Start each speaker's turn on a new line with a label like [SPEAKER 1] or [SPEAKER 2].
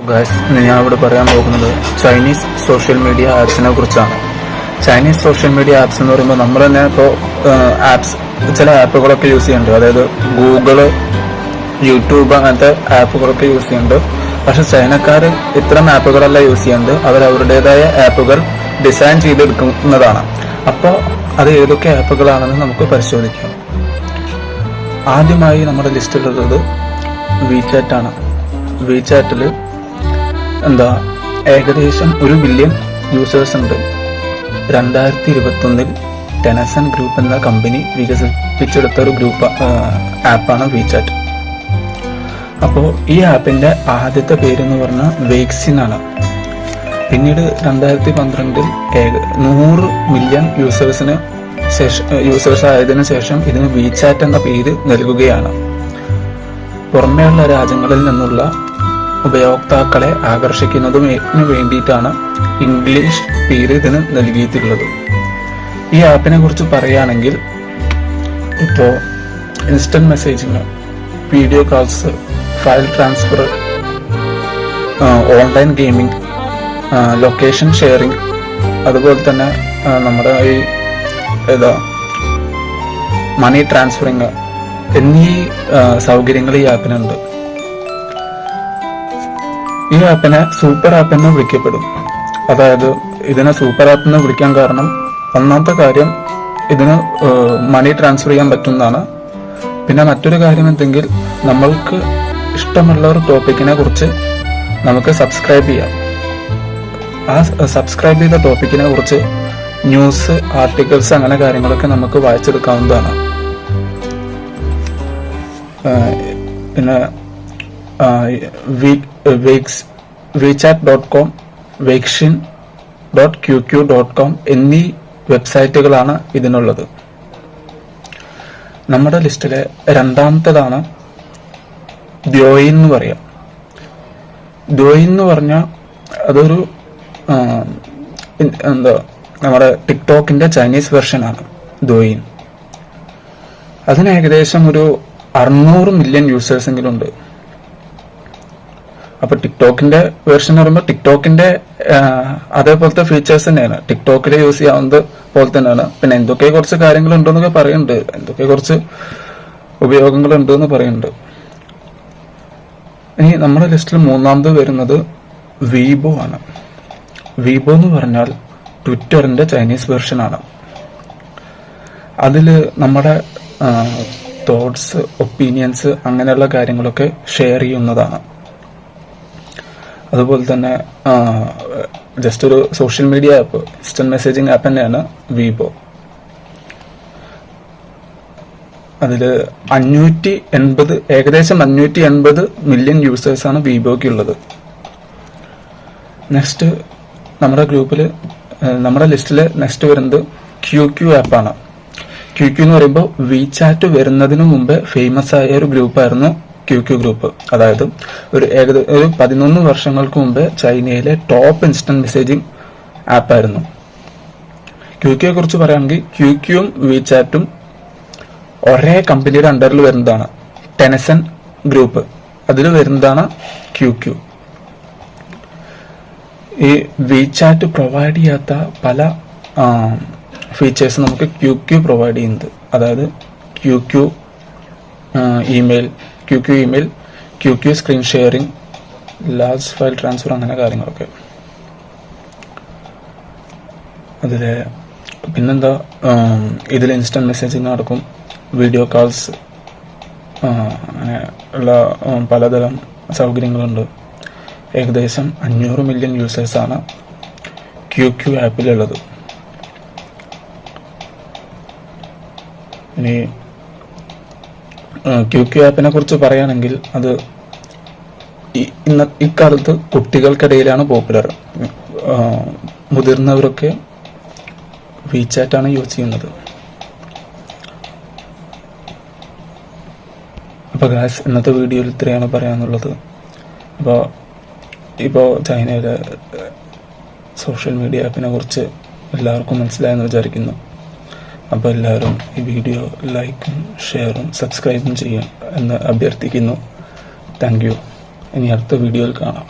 [SPEAKER 1] Guys, ഞാൻ ഇവിടെ പറയാൻ പോകുന്നത് ചൈനീസ് സോഷ്യൽ മീഡിയ ആപ്സിനെ കുറിച്ചാണ്. ചൈനീസ് സോഷ്യൽ മീഡിയ ആപ്സ് എന്ന് പറയുമ്പോൾ നമ്മൾ തന്നെ ഇപ്പോൾ ചില ആപ്പുകളൊക്കെ യൂസ് ചെയ്യുന്നുണ്ട്. അതായത് ഗൂഗിള്, യൂട്യൂബ് അങ്ങനത്തെ ആപ്പുകളൊക്കെ യൂസ് ചെയ്യുന്നുണ്ട്. പക്ഷെ ചൈനക്കാർ ഇത്തരം ആപ്പുകളല്ല യൂസ് ചെയ്യുന്നത്. അവർ അവരുടേതായ ആപ്പുകൾ ഡിസൈൻ ചെയ്തെടുക്കുന്നതാണ്. അപ്പോൾ അത് ഏതൊക്കെ ആപ്പുകളാണെന്ന് നമുക്ക് പരിശോധിക്കാം. ആദ്യമായി നമ്മുടെ ലിസ്റ്റിലുള്ളത് വീചാറ്റ് ആണ്. വീചാറ്റിൽ ഏകദേശം 1 ബില്യൺ യൂസേഴ്സ് ഉണ്ട്. 2021 ടെൻസൻ ഗ്രൂപ്പ് എന്ന കമ്പനി വികസിപ്പിച്ചെടുത്ത ഒരു ആപ്പാണ് വീചാറ്റ്. അപ്പോൾ ഈ ആപ്പിന്റെ ആദ്യത്തെ പേരെന്ന് പറഞ്ഞാൽ വെയ്ക്സിൻ ആണ്. പിന്നീട് 2012 100 മില്യൺ യൂസേഴ്സ് ആയതിനു ശേഷം ഇതിന് വീചാറ്റ് എന്ന പേര് നൽകുകയാണ്. പുറമേയുള്ള രാജ്യങ്ങളിൽ നിന്നുള്ള ഉപയോക്താക്കളെ ആകർഷിക്കുന്നതിനു വേണ്ടിയിട്ടാണ് ഇംഗ്ലീഷ് പേര് ഇതിന് നൽകിയിട്ടുള്ളത്. ഈ ആപ്പിനെ കുറിച്ച് പറയുകയാണെങ്കിൽ ഇപ്പോൾ instant messaging, video calls, file transfer, online gaming, location sharing, അതുപോലെ തന്നെ നമ്മുടെ ഈ മണി ട്രാൻസ്ഫറിങ് എന്നീ സൗകര്യങ്ങൾ ഈ ആപ്പിനുണ്ട്. ഈ ആപ്പിനെ സൂപ്പർ ആപ്പ് എന്ന് വിളിക്കപ്പെടും. അതായത് ഇതിനെ സൂപ്പർ ആപ്പ് എന്ന് വിളിക്കാൻ കാരണം ഒന്നാമത്തെ കാര്യം ഇതിന് മണി ട്രാൻസ്ഫർ ചെയ്യാൻ പറ്റുന്നതാണ്. പിന്നെ മറ്റൊരു കാര്യം എന്തെങ്കിൽ നമ്മൾക്ക് ഇഷ്ടമുള്ള ഒരു ടോപ്പിക്കിനെ കുറിച്ച് നമുക്ക് സബ്സ്ക്രൈബ് ചെയ്യാം. ആ സബ്സ്ക്രൈബ് ചെയ്ത ടോപ്പിക്കിനെ കുറിച്ച് ന്യൂസ്, ആർട്ടിക്കിൾസ് അങ്ങനെ കാര്യങ്ങളൊക്കെ നമുക്ക് വായിച്ചെടുക്കാവുന്നതാണ്. പിന്നെ WeChat.com, Weixin.qq.com എന്നീ വെബ്സൈറ്റുകളാണ് ഇതിനുള്ളത്. നമ്മുടെ ലിസ്റ്റിലെ രണ്ടാമത്തേതാണ് ദ്യോയിൻ എന്ന് പറയാം. ദ്യോയിൻ എന്ന് പറഞ്ഞാൽ അതൊരു നമ്മുടെ ടിക്ടോക്കിന്റെ ചൈനീസ് വെർഷനാണ് ദ്യോയിൻ. അതിന് ഏകദേശം ഒരു 600 മില്യൺ യൂസേഴ്സ് എങ്കിലും ഉണ്ട്. അപ്പൊ ടിക്ടോക്കിന്റെ വെർഷൻ എന്ന് പറയുമ്പോൾ ടിക്ടോക്കിന്റെ അതേപോലത്തെ ഫീച്ചേഴ്സ് തന്നെയാണ്, ടിക്ടോക്കിൽ യൂസ് ചെയ്യാവുന്നത് പോലെ തന്നെയാണ്. പിന്നെ എന്തൊക്കെ കുറച്ച് കാര്യങ്ങൾ ഉണ്ടെന്നൊക്കെ പറയുന്നുണ്ട്, എന്തൊക്കെ കുറച്ച് ഉപയോഗങ്ങൾ ഉണ്ട് എന്ന് പറയുന്നുണ്ട്. ഇനി നമ്മുടെ ലിസ്റ്റിൽ മൂന്നാമത് വരുന്നത് വീബോ ആണ്. വീബോ എന്ന് പറഞ്ഞാൽ ട്വിറ്ററിന്റെ ചൈനീസ് വെർഷൻ ആണ്. അതിൽ നമ്മുടെ തോട്ട്സ്, ഒപ്പീനിയൻസ് അങ്ങനെയുള്ള കാര്യങ്ങളൊക്കെ ഷെയർ ചെയ്യുന്നതാണ്. അതുപോലെ തന്നെ ജസ്റ്റ് ഒരു social media app, instant messaging app തന്നെയാണ് വീബോ. അതില് ഏകദേശം 580 മില്യൺ യൂസേഴ്സ് ആണ് വീബോയ്ക്ക് ഉള്ളത്. നെക്സ്റ്റ് നമ്മുടെ ലിസ്റ്റില് നെക്സ്റ്റ് വരുന്നത് QQ ആപ്പാണ്. QQ എന്ന് പറയുമ്പോൾ വീചാറ്റ് വരുന്നതിന് മുമ്പ് ഫേമസ് ആയ ഒരു ഗ്രൂപ്പായിരുന്നു QQ ഗ്രൂപ്പ്. അതായത് ഒരു 11 വർഷങ്ങൾക്ക് മുമ്പ് ചൈനയിലെ ടോപ്പ് ഇൻസ്റ്റന്റ് മെസ്സേജിങ് ആപ്പായിരുന്നു. QQയെ കുറിച്ച് പറയുകയാണെങ്കിൽ QQയും വീചാറ്റും ഒരേ കമ്പനിയുടെ അണ്ടറിൽ വരുന്നതാണ്. ടെൻസൻ ഗ്രൂപ്പ് അതിൽ വരുന്നതാണ് QQ. ഈ വീചാറ്റ് പ്രൊവൈഡ് ചെയ്യാത്ത പല ഫീച്ചേഴ്സ് നമുക്ക് QQ പ്രൊവൈഡ് ചെയ്യുന്നത്. അതായത് QQ email, QQ screen sharing, large file transfer അങ്ങനെ കാര്യങ്ങളൊക്കെ. അതില് പിന്നെന്താ, ഇതിൽ ഇൻസ്റ്റന്റ് മെസ്സേജിങ് നടക്കും, വീഡിയോ കോൾസ്, അങ്ങനെ ഉള്ള പലതരം സൗകര്യങ്ങളുണ്ട്. ഏകദേശം 500 മില്യൺ യൂസേഴ്സാണ് QQ ആപ്പിലുള്ളത്. ഇനി QQ ആപ്പിനെ കുറിച്ച് പറയുകയാണെങ്കിൽ അത് ഇക്കാലത്ത് കുട്ടികൾക്കിടയിലാണ് പോപ്പുലർ. മുതിർന്നവരൊക്കെ വീചാറ്റാണ് യൂസ് ചെയ്യുന്നത്. അപ്പോൾ ഗായ്സ്, ഇന്നത്തെ വീഡിയോയിൽ ഇത്രയാണ് പറയാനുള്ളത്. ഇപ്പോൾ ചൈനയിലെ സോഷ്യൽ മീഡിയ ആപ്പിനെ കുറിച്ച് എല്ലാവർക്കും മനസ്സിലായെന്ന് വിചാരിക്കുന്നു. അപ്പോൾ എല്ലാവരും ഈ വീഡിയോ ലൈക്കും ഷെയറും സബ്സ്ക്രൈബും ചെയ്യാൻ എന്ന് അഭ്യർത്ഥിക്കുന്നു. Thank you. ഇനി അടുത്ത വീഡിയോയിൽ കാണാം.